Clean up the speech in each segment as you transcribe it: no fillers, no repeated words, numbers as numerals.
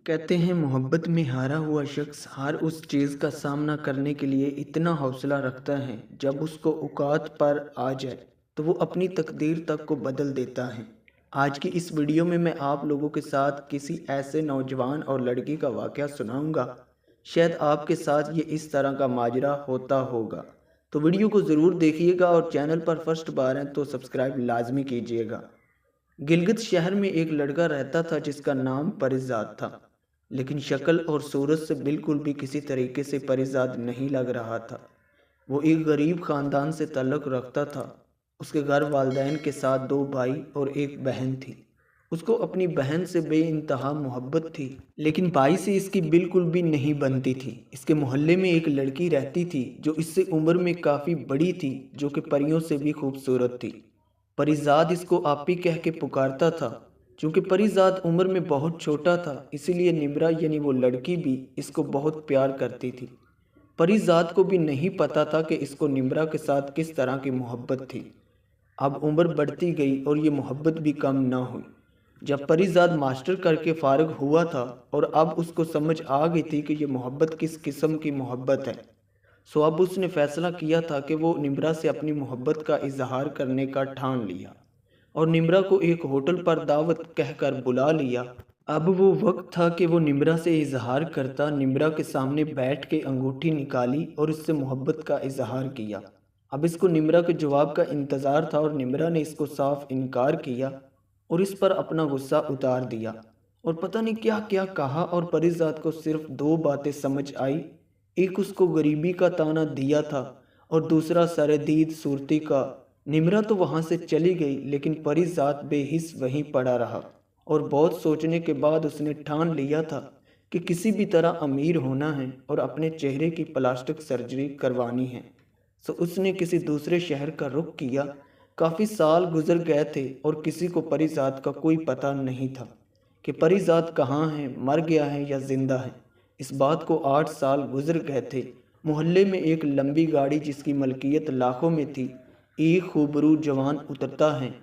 कहते हैं मोहब्बत में हारा हुआ शख्स हर उस चीज़ का सामना करने के लिए इतना हौसला रखता है जब उसको औकात पर आ जाए तो वो अपनी तकदीर तक को बदल देता है। आज की इस वीडियो में मैं आप लोगों के साथ किसी ऐसे नौजवान और लड़की का वाक़या सुनाऊंगा। शायद आपके साथ ये इस तरह का माजरा होता होगा। तो वीडियो को ज़रूर देखिएगा और चैनल पर फर्स्ट बार हैं तो सब्सक्राइब लाजमी कीजिएगा। गिलगित शहर में एक लड़का रहता था जिसका नाम परिजात था, लेकिन शक्ल और सूरत से बिल्कुल भी किसी तरीके से परिजात नहीं लग रहा था। वो एक गरीब ख़ानदान से ताल्लुक़ रखता था। उसके घर वालिदैन के साथ दो भाई और एक बहन थी। उसको अपनी बहन से बेइंतहा मोहब्बत थी, लेकिन भाई से इसकी बिल्कुल भी नहीं बनती थी। इसके मोहल्ले में एक लड़की रहती थी जो इससे उम्र में काफ़ी बड़ी थी, जो कि परियों से भी खूबसूरत थी। परिजात इसको आपी कह के पुकारता था। चूँकि परिजात उम्र में बहुत छोटा था, इसीलिए निम्रा यानी वो लड़की भी इसको बहुत प्यार करती थी। परिजात को भी नहीं पता था कि इसको निम्रा के साथ किस तरह की मोहब्बत थी। अब उम्र बढ़ती गई और ये मोहब्बत भी कम ना हुई। जब परिजात मास्टर करके फारिग हुआ था और अब उसको समझ आ गई थी कि ये मोहब्बत किस किस्म की मोहब्बत है, सो अब उसने फ़ैसला किया था कि वो निम्रा से अपनी मोहब्बत का इजहार करने का ठान लिया और निम्रा को एक होटल पर दावत कहकर बुला लिया। अब वो वक्त था कि वो निम्रा से इजहार करता। निम्रा के सामने बैठ के अंगूठी निकाली और उससे मोहब्बत का इजहार किया। अब इसको निम्रा के जवाब का इंतज़ार था और निम्रा ने इसको साफ इनकार किया और इस पर अपना गुस्सा उतार दिया और पता नहीं क्या क्या कहा। और परिजात को सिर्फ दो बातें समझ आई। एक उसको गरीबी का ताना दिया था और दूसरा सरदीद सूरती का। निम्रा तो वहाँ से चली गई, लेकिन परिजात बेहिस वहीं पड़ा रहा और बहुत सोचने के बाद उसने ठान लिया था कि किसी भी तरह अमीर होना है और अपने चेहरे की प्लास्टिक सर्जरी करवानी है। सो उसने किसी दूसरे शहर का रुख किया। काफ़ी साल गुजर गए थे और किसी को परिजात का कोई पता नहीं था कि परिजात कहाँ है, मर गया है या जिंदा है। इस बात को 8 साल गुजर गए थे। मोहल्ले में एक लंबी गाड़ी जिसकी मलकियत लाखों में थी, एक खूबरू जवान उतरता है।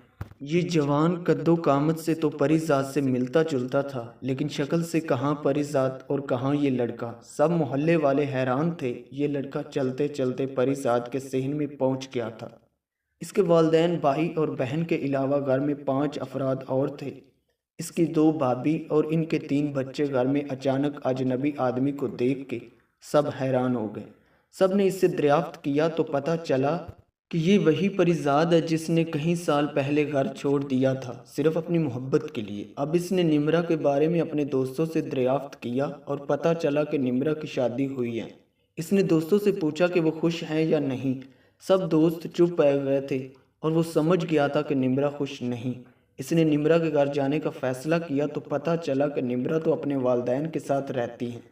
ये जवान कद्दो कामत से तो परिजात से मिलता जुलता था, लेकिन शक्ल से कहाँ परिजात और कहाँ ये लड़का। सब मोहल्ले वाले हैरान थे। ये लड़का चलते चलते परिजात के सहन में पहुंच गया था। इसके वालिदैन, भाई और बहन के अलावा घर में 5 अफराद और थे। इसकी 2 भाभी और इनके 3 बच्चे। घर में अचानक अजनबी आदमी को देख के सब हैरान हो गए। सब ने इससे दरियाफ्त किया तो पता चला कि ये वही परिजात है जिसने कई साल पहले घर छोड़ दिया था, सिर्फ अपनी मोहब्बत के लिए। अब इसने निम्रा के बारे में अपने दोस्तों से दरियाफ्त किया और पता चला कि निम्रा की शादी हुई है। इसने दोस्तों से पूछा कि वो खुश हैं या नहीं। सब दोस्त चुप रह गए थे और वो समझ गया था कि निम्रा खुश नहीं। इसने निम्रा के घर जाने का फ़ैसला किया तो पता चला कि निम्रा तो अपने वालिदैन के साथ रहती हैं,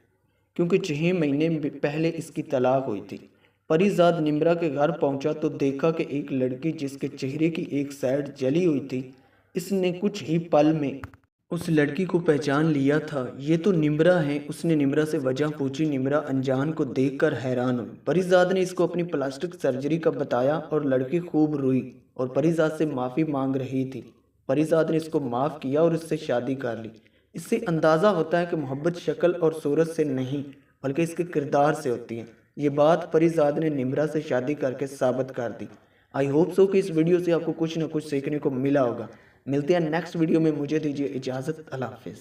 क्योंकि 6 महीने पहले इसकी तलाक हुई थी। परिजात निम्रा के घर पहुंचा तो देखा कि एक लड़की जिसके चेहरे की एक साइड जली हुई थी, इसने कुछ ही पल में उस लड़की को पहचान लिया था। ये तो निम्रा है। उसने निम्रा से वजह पूछी। निम्रा अनजान को देखकर हैरान हुई। परिजात ने इसको अपनी प्लास्टिक सर्जरी का बताया और लड़की खूब रोई और परिजात से माफ़ी मांग रही थी। परिजात ने इसको माफ़ किया और इससे शादी कर ली। इससे अंदाज़ा होता है कि मोहब्बत शक्ल और सूरत से नहीं बल्कि इसके किरदार से होती है। ये बात परिजात ने निम्रा से शादी करके साबित कर दी। आई होप सो कि इस वीडियो से आपको कुछ ना कुछ सीखने को मिला होगा। मिलते हैं नेक्स्ट वीडियो में। मुझे दीजिए इजाज़त। अल्लाह हाफिज़।